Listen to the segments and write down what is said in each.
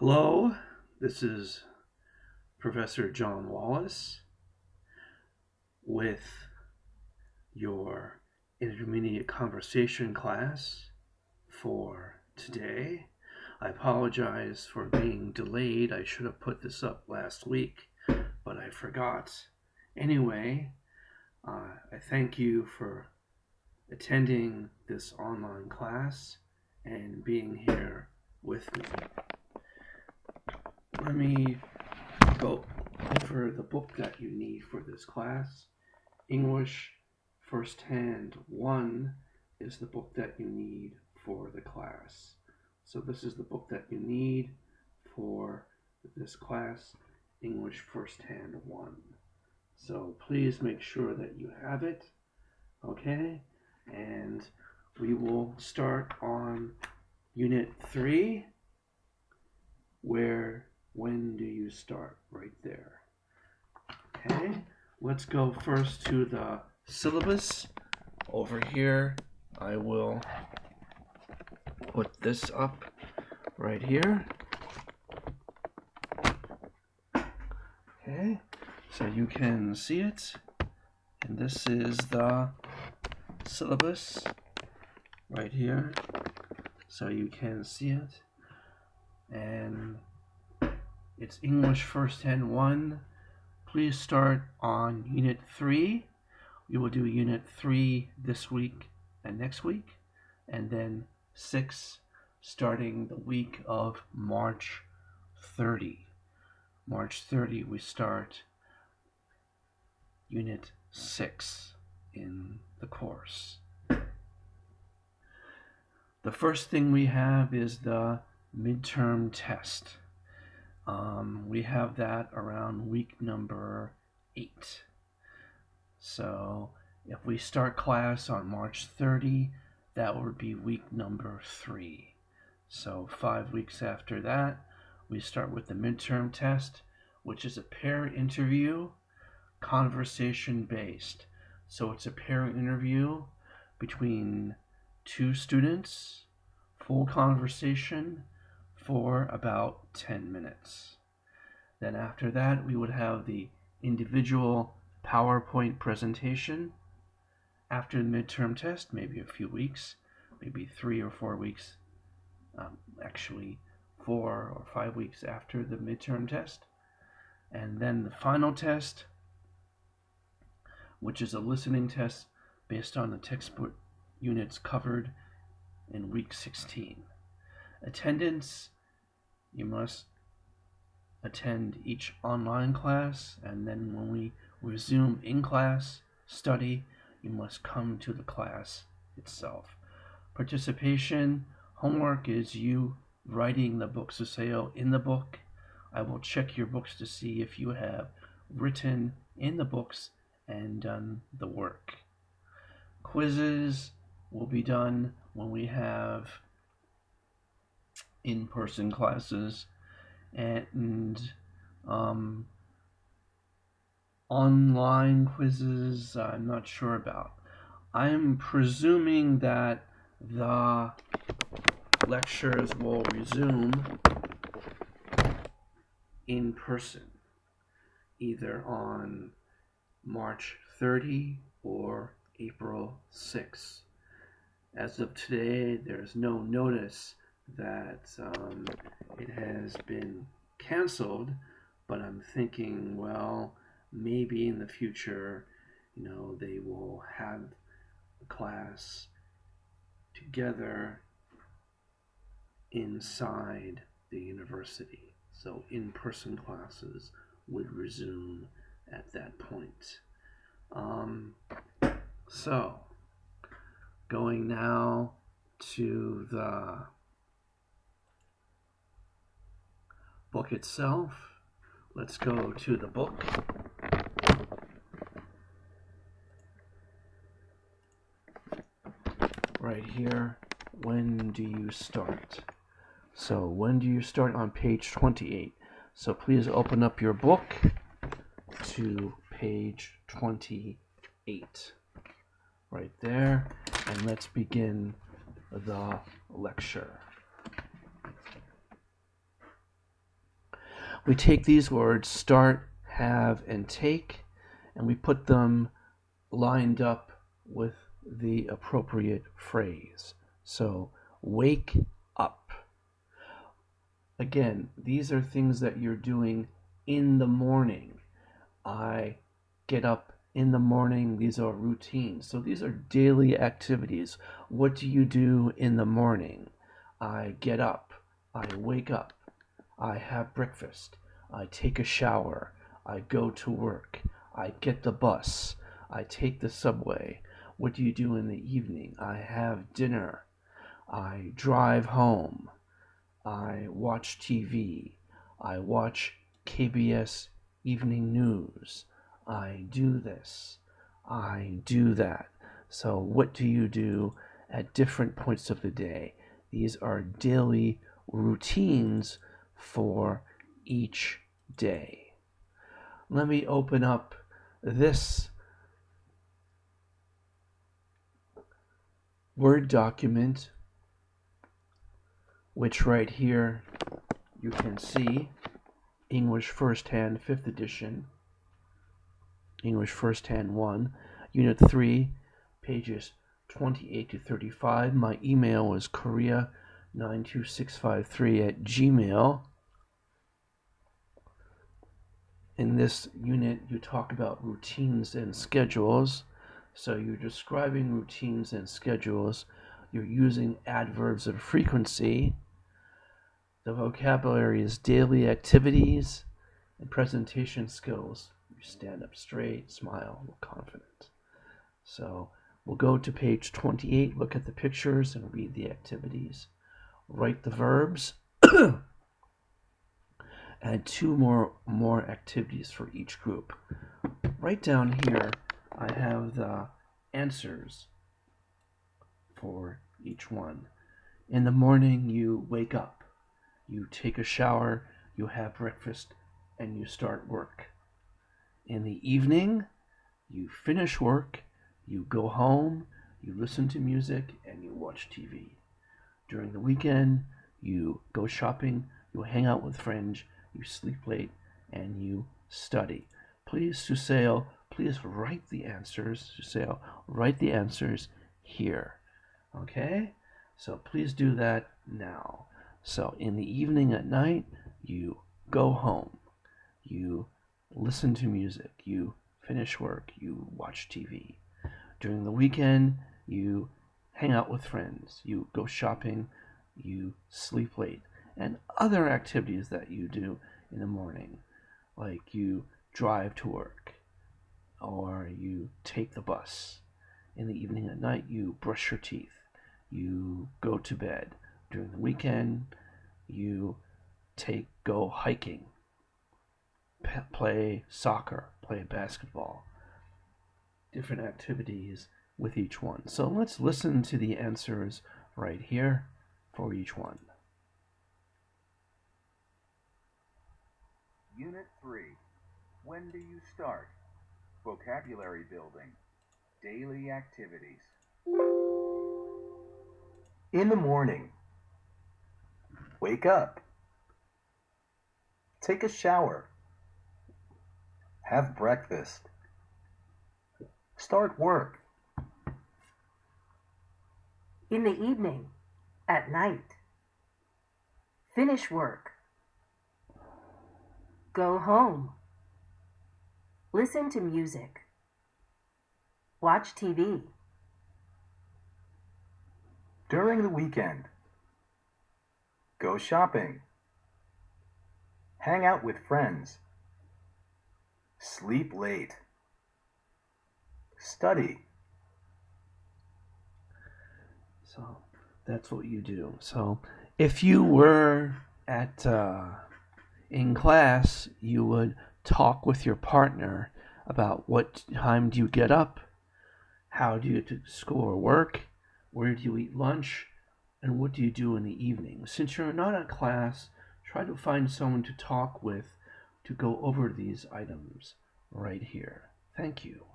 Hello, this is Professor John Wallace with your intermediate conversation class for today. I apologize for being delayed. I should have put this up last week, but I forgot. Anyway, I thank you for attending this online class and being here with me. Let me go over the book that you need for this class. English First Hand 1 is the book that you need for the class. So this is the book that you need for this class, English First Hand 1. So please make sure that you have it, okay? And we will start on Unit 3, when do you start? Right there. Okay, let's go first to the syllabus. Over here, I will put this up right here. Okay, so you can see it. And this is the syllabus right here. So you can see it. And it's English First Hand 1. Please start on Unit 3. We will do Unit 3 this week and next week, and then 6 starting the week of March 30. March 30 we start Unit 6 in the course. The first thing we have is the midterm test. We have that around week number 8. So if we start class on March 30, that would be week number 3. So 5 weeks after that, we start with the midterm test, which is a pair interview, conversation based. So it's a pair interview between 2 students, full conversation for about 10 minutes. Then after that, we would have the individual PowerPoint presentation. After the midterm test, maybe a few weeks, maybe 3 or 4 weeks, actually 4 or 5 weeks after the midterm test. And then the final test, which is a listening test based on the textbook units covered in week 16. Attendance, you must attend each online class, and then when we resume in-class study, you must come to the class itself. Participation, homework is you writing the books of sale in the book. I will check your books to see if you have written in the books and done the work. Quizzes will be done when we have in-person classes, and online quizzes I'm not sure about. I'm presuming that the lectures will resume in person, either on March 30 or April 6. As of today, there's no notice that it has been canceled, but I'm thinking, well, maybe in the future, they will have the class together inside the university. So in-person classes would resume at that point. So going now to the book itself. Let's go to the book. Right here, when do you start? So when do you start? On page 28. So please open up your book to page 28. Right there. And let's begin the lecture. we take these words, start, have, and take, and we put them lined up with the appropriate phrase. So, wake up. Again, these are things that you're doing in the morning. I get up in the morning. These are routines. So these are daily activities. What do you do in the morning? I get up. I wake up. I have breakfast. I take a shower. I go to work. I get the bus. I take the subway. What do you do in the evening? I have dinner. I drive home. I watch TV. I watch KBS Evening News. I do this. I do that. So what do you do at different points of the day? These are daily routines for each day. Let me open up this Word document, which right here you can see English First Hand 5th edition, English First Hand 1, Unit 3, pages 28 to 35. My email is korea92653@gmail. In this unit, you talk about routines and schedules. So you're describing routines and schedules. You're using adverbs of frequency. The vocabulary is daily activities and presentation skills. You stand up straight, smile, look confident. So we'll go to page 28, look at the pictures, and read the activities. Write the verbs. Add two more activities for each group. Right down here, I have the answers for each one. In the morning, you wake up. You take a shower, you have breakfast, and you start work. In the evening, you finish work, you go home, you listen to music, and you watch TV. During the weekend, you go shopping, you hang out with friends, you sleep late, and you study. Please, Susail, please write the answers. Susail, write the answers here. Okay? So please do that now. So in the evening at night, you go home. You listen to music. You finish work. You watch TV. During the weekend, you hang out with friends. You go shopping. You sleep late. And other activities that you do in the morning, like you drive to work or you take the bus. In the evening at night, you brush your teeth. You go to bed. During the weekend, you go hiking, play soccer, play basketball. Different activities with each one. So let's listen to the answers right here for each one. Unit 3. When do you start? Vocabulary building. Daily activities. In the morning. Wake up. Take a shower. Have breakfast. Start work. In the evening, at night. Finish work. Go home. Listen to music. Watch TV. During the weekend. Go shopping. Hang out with friends. Sleep late. Study. So that's what you do. So if you were in class, you would talk with your partner about what time do you get up, how do you do school or work, where do you eat lunch, and what do you do in the evening. Since you're not in class, try to find someone to talk with to go over these items right here. Thank you.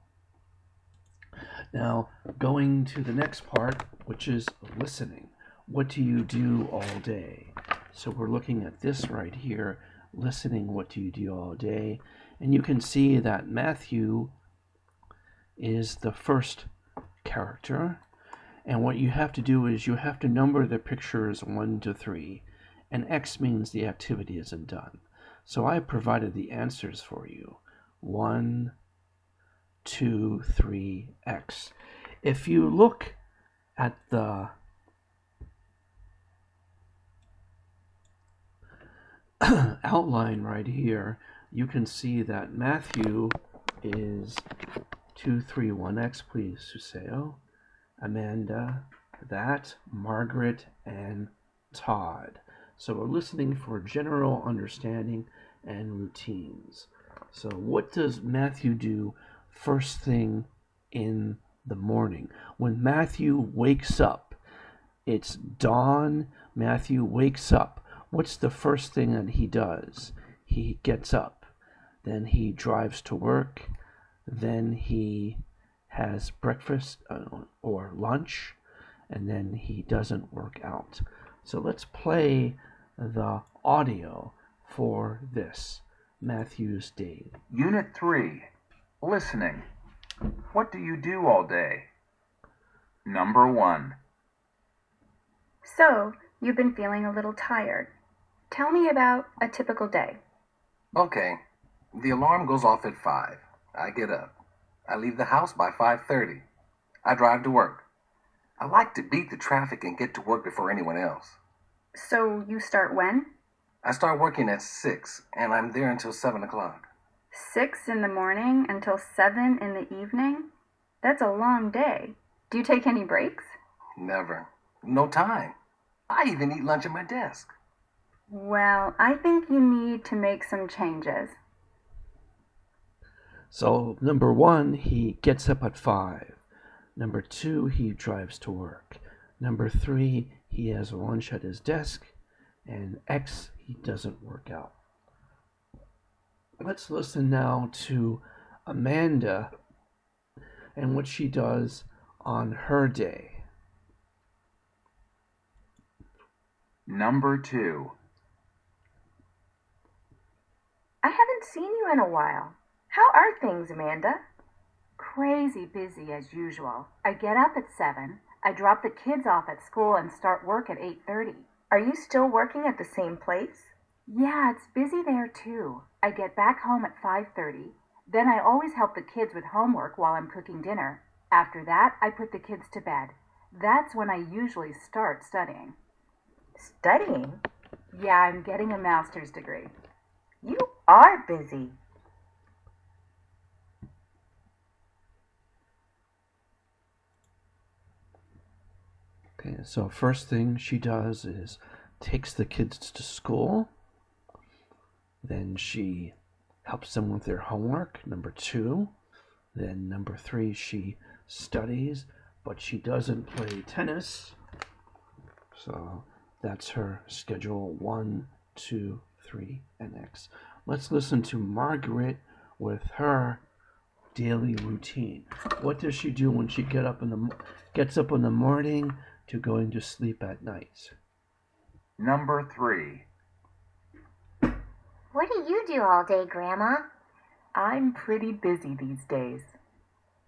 Now, going to the next part, which is listening. What do you do all day? So we're looking at this right here, listening, what do you do all day? And you can see that Matthew is the first character. And what you have to do is you have to number the pictures 1 to 3. And X means the activity isn't done. So I provided the answers for you. 1, 2, 3, X. If you look at the outline right here, you can see that Matthew is 2, 3, 1, X, please, Suseo, Amanda, that, Margaret, and Todd. So we're listening for general understanding and routines. So what does Matthew do first thing in the morning? When Matthew wakes up, it's dawn. Matthew wakes up. What's the first thing that he does? He gets up. Then he drives to work. Then he has breakfast or lunch. And then he doesn't work out. So let's play the audio for this Matthew's day. Unit 3. Listening. What do you do all day? Number 1. So, you've been feeling a little tired. Tell me about a typical day. Okay. The alarm goes off at 5. I get up. I leave the house by 5:30. I drive to work. I like to beat the traffic and get to work before anyone else. So, you start when? I start working at 6, and I'm there until 7 o'clock. 6 in the morning until 7 in the evening? That's a long day. Do you take any breaks? Never. No time. I even eat lunch at my desk. Well, I think you need to make some changes. So, number 1, he gets up at 5. Number 2, he drives to work. Number 3, he has lunch at his desk. And X, he doesn't work out. Let's listen now to Amanda and what she does on her day. Number 2. I haven't seen you in a while. How are things, Amanda? Crazy busy as usual. I get up at 7. I drop the kids off at school and start work at 8:30. Are you still working at the same place? Yeah, it's busy there too. I get back home at 5:30. Then I always help the kids with homework while I'm cooking dinner. After that, I put the kids to bed. That's when I usually start studying. Studying? Yeah, I'm getting a master's degree. You are busy. Okay, so first thing she does is takes the kids to school. Then she helps them with their homework, number 2. Then number 3, she studies, but she doesn't play tennis. So that's her schedule 1, 2, 3, and X. Let's listen to Margaret with her daily routine. What does she do when she gets up in the morning to going to sleep at night? Number 3. What do you do all day, Grandma? I'm pretty busy these days.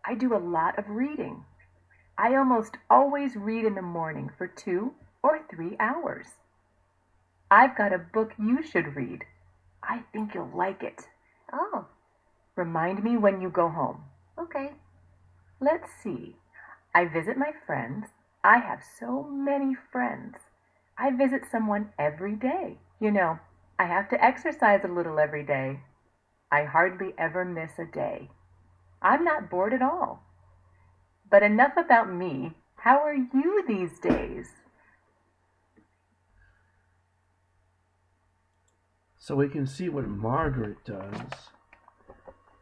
I do a lot of reading. I almost always read in the morning for 2 or 3 hours. I've got a book you should read. I think you'll like it. Oh, Remind me when you go home. okay. Let's see. I visit my friends. I have so many friends. I visit someone every day. You know, I have to exercise a little every day. I hardly ever miss a day. I'm not bored at all. But enough about me. How are you these days? So we can see what Margaret does.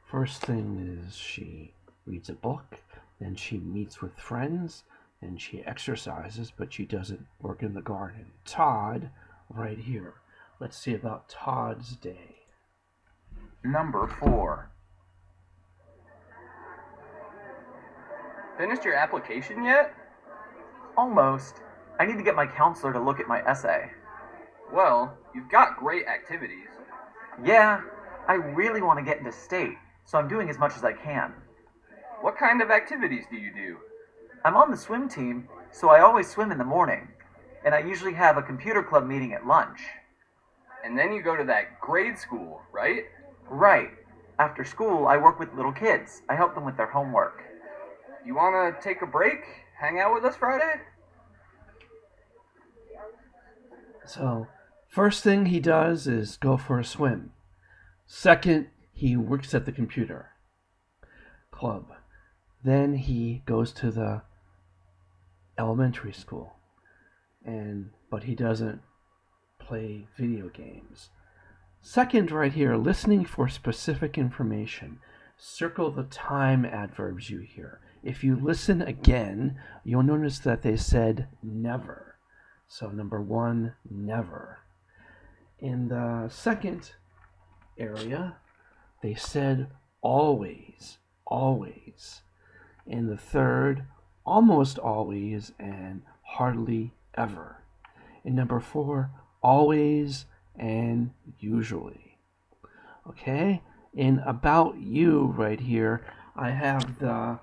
First thing is she reads a book, then she meets with friends, and she exercises, but she doesn't work in the garden. Todd, right here. Let's see about Todd's day. Number 4. Finished your application yet? Almost. I need to get my counselor to look at my essay. Well, you've got great activities. Yeah, I really want to get into state, so I'm doing as much as I can. What kind of activities do you do? I'm on the swim team, so I always swim in the morning, and I usually have a computer club meeting at lunch. And then you go to that grade school, right? Right. After school, I work with little kids. I help them with their homework. You want to take a break? Hang out with us Friday? So, first thing he does is go for a swim. Second, he works at the computer club. Then he goes to the elementary school. But he doesn't play video games. Second, right here, listening for specific information. Circle the time adverbs you hear. If you listen again, you'll notice that they said never. So number 1, never. In the second area, they said always, always. In the third, almost always and hardly ever. In number 4, always and usually. Okay? In about you right here, I have the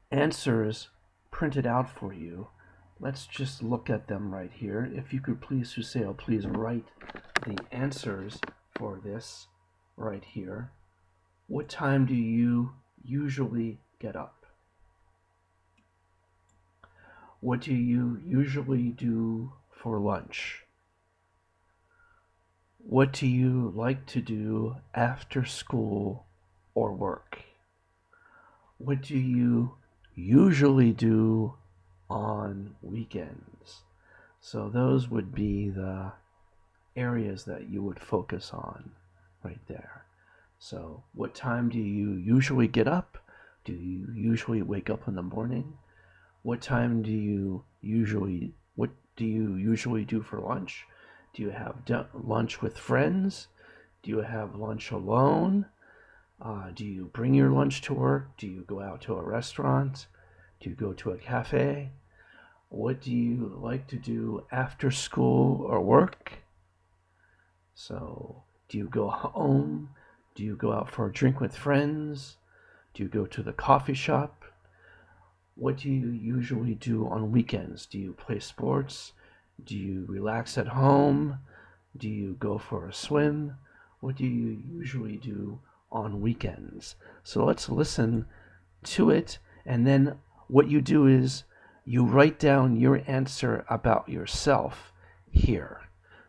answers printed out for you. Let's just look at them right here. If you could please, Susail, please write the answers for this right here. What time do you usually get up? What do you usually do for lunch? What do you like to do after school or work? What do you usually do on weekends? So those would be the areas that you would focus on right there. So what time do you usually get up? Do you usually wake up in the morning? What time do you usually do for lunch? Do you have lunch with friends? Do you have lunch alone? Do you bring your lunch to work? Do you go out to a restaurant? Do you go to a cafe? What do you like to do after school or work? So, do you go home? Do you go out for a drink with friends? Do you go to the coffee shop? What do you usually do on weekends? Do you play sports? Do you relax at home? Do you go for a swim? What do you usually do on weekends? So let's listen to it, and then what you do is you write down your answer about yourself here.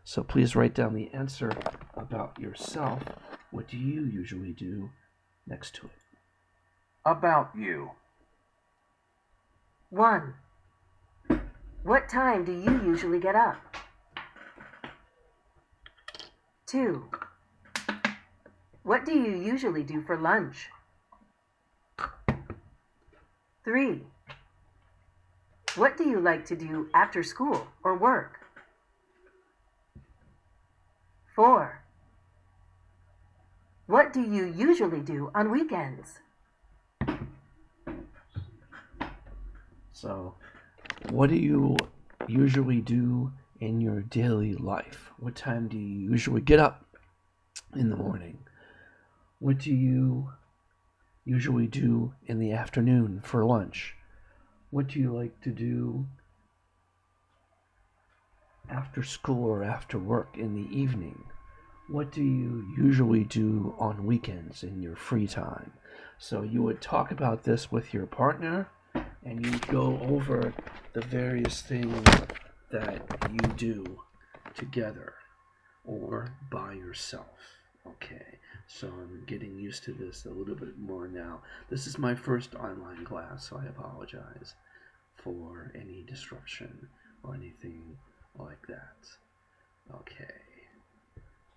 So please write down the answer about yourself. What do you usually do next to it? About you. 1. What time do you usually get up? 2. What do you usually do for lunch? 3. What do you like to do after school or work? 4. What do you usually do on weekends? So, what do you usually do in your daily life? What time do you usually get up in the morning? What do you usually do in the afternoon for lunch? What do you like to do after school or after work in the evening? What do you usually do on weekends in your free time? So you would talk about this with your partner, and you go over the various things that you do together or by yourself. Okay, so I'm getting used to this a little bit more now. This is my first online class, so I apologize for any disruption or anything like that. Okay,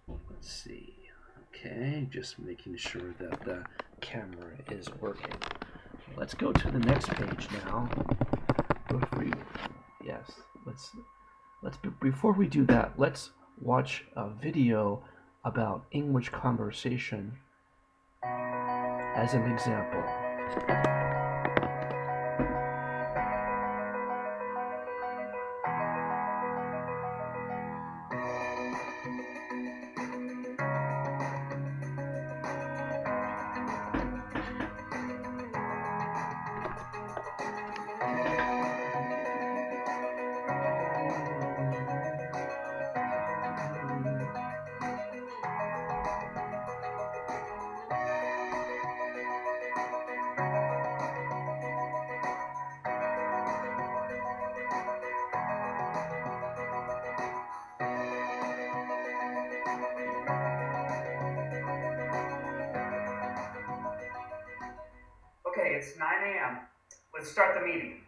let's see. Okay, just making sure that the camera is working. Let's go to the next page now. Before we do that, let's watch a video about English conversation as an example. it's 9 a.m. Let's start the meeting.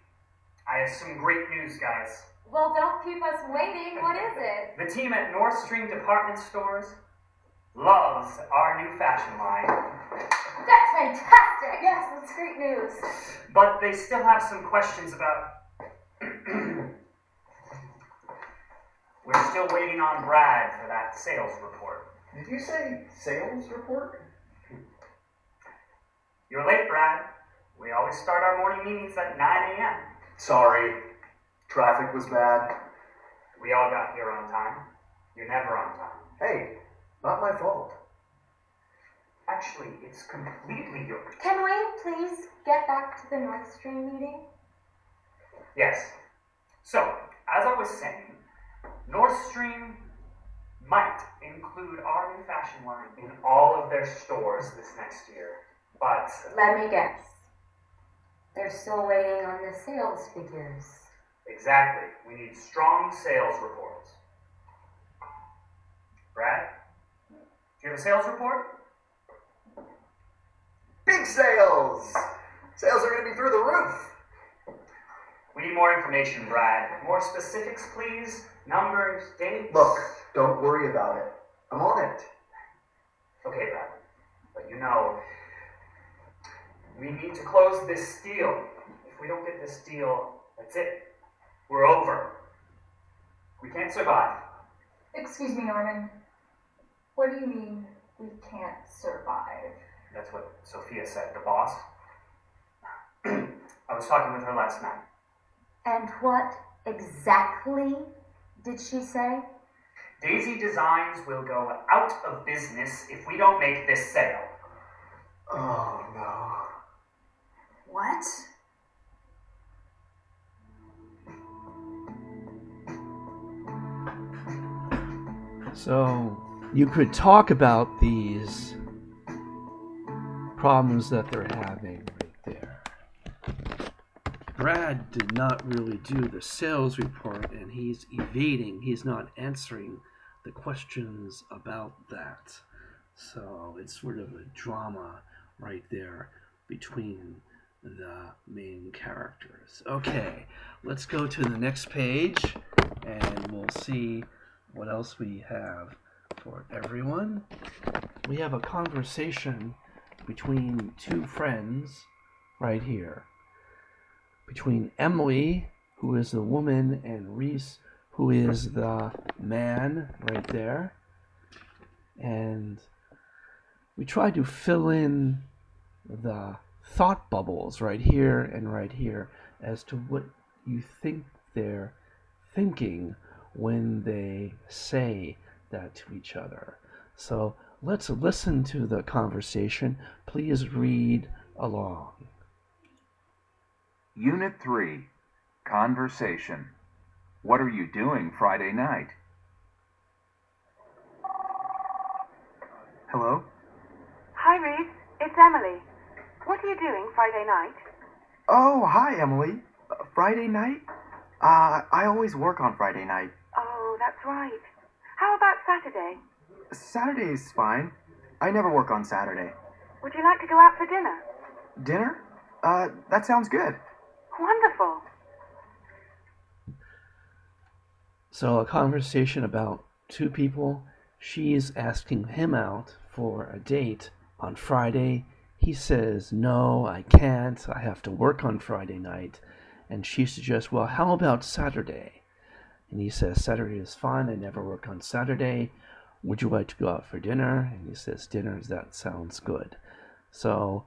I have some great news, guys. Well, don't keep us waiting. What is it? The team at North Stream Department Stores loves our new fashion line. That's fantastic. Yes, that's great news. But they still have some questions about... We're still waiting on Brad for that sales report. Did you say sales report? You're late, Brad. We always start our morning meetings at 9 a.m. Sorry. Traffic was bad. We all got here on time. You're never on time. Hey, not my fault. Actually, it's completely yours. Can we please get back to the North Stream meeting? Yes. So, as I was saying, North Stream might include our new fashion line in all of their stores this next year, but... Let me guess. They're still waiting on the sales figures. Exactly. We need strong sales reports. Brad, do you have a sales report? Big sales! Sales are going to be through the roof. We need more information, Brad. More specifics, please. Numbers, dates. Look, don't worry about it. I'm on it. Okay, Brad. But you know, we need to close this deal. If we don't get this deal, that's it. We're over. We can't survive. Excuse me, Norman. What do you mean we can't survive? That's what Sophia said, the boss. I was talking with her last night. And what exactly did she say? Daisy Designs will go out of business if we don't make this sale. Oh, no. What? So you could talk about these problems that they're having right there. Brad did not really do the sales report, and he's evading. He's not answering the questions about that. So it's sort of a drama right there between the main characters. Okay, let's go to the next page, and we'll see what else we have for everyone. We have a conversation between two friends right here. Between Emily, who is the woman, and Reese, who is the man right there. And we try to fill in the thought bubbles right here as to what you think they're thinking when they say that to each other. So let's listen to the conversation. Please read along. Unit 3, Conversation. What are you doing Friday night? Hello? Hi, Reese. It's Emily. What are you doing Friday night? Oh, hi, Emily. Friday night? I always work on Friday night. Oh, that's right. How about Saturday? Saturday's fine. I never work on Saturday. Would you like to go out for dinner? Dinner? That sounds good. Wonderful. So a conversation about two people. She's asking him out for a date on Friday. He says, no, I can't. I have to work on Friday night. And she suggests, well, how about Saturday? And he says, Saturday is fine. I never work on Saturday. Would you like to go out for dinner? And he says, dinner, that sounds good. So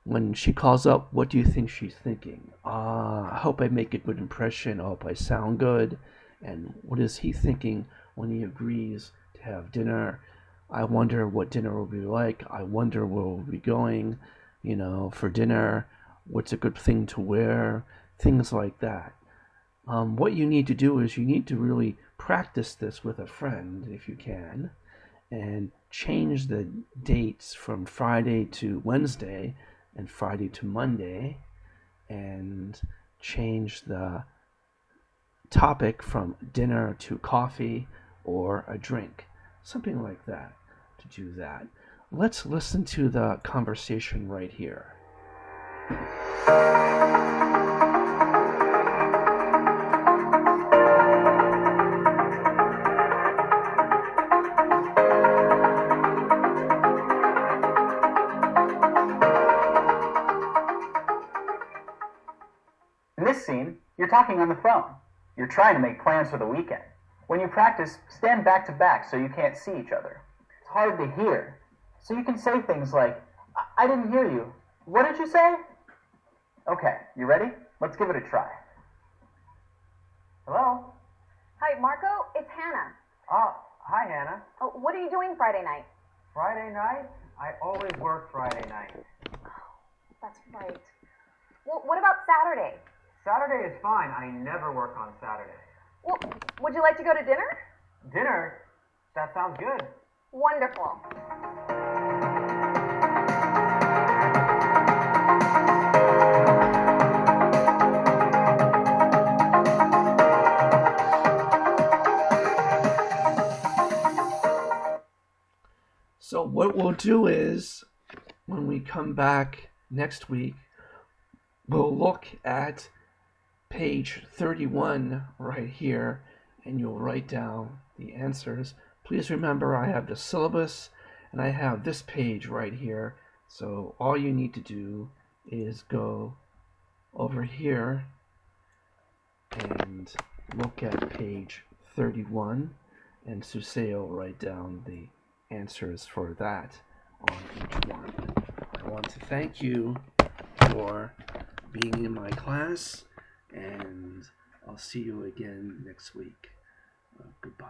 when she calls up, what do you think she's thinking? I hope I make a good impression. I hope I sound good. And what is he thinking when he agrees to have dinner? I wonder what dinner will be like. I wonder where we'll be going, for dinner. What's a good thing to wear? Things like that. What you need to do is you need to really practice this with a friend, if you can, and change the dates from Friday to Wednesday and Friday to Monday, and change the topic from dinner to coffee or a drink, something like that, to do that. Let's listen to the conversation right here. In this scene, you're talking on the phone. You're trying to make plans for the weekend. When you practice, stand back to back so you can't see each other. It's hard to hear, so you can say things like, I didn't hear you. What did you say? Okay, you ready? Let's give it a try. Hello? Hi, Marco. It's Hannah. Oh, hi, Hannah. Oh, what are you doing Friday night? Friday night? I always work Friday night. That's right. Well, what about Saturday? Saturday is fine. I never work on Saturday. Well, would you like to go to dinner? Dinner? That sounds good. Wonderful. So what we'll do is, when we come back next week, we'll look at page 31 right here, and you'll write down the answers. Please remember, I have the syllabus, and I have this page right here. So all you need to do is go over here and look at page 31, and Suseo will write down the answers for that on each one. I want to thank you for being in my class, and I'll see you again next week. Goodbye.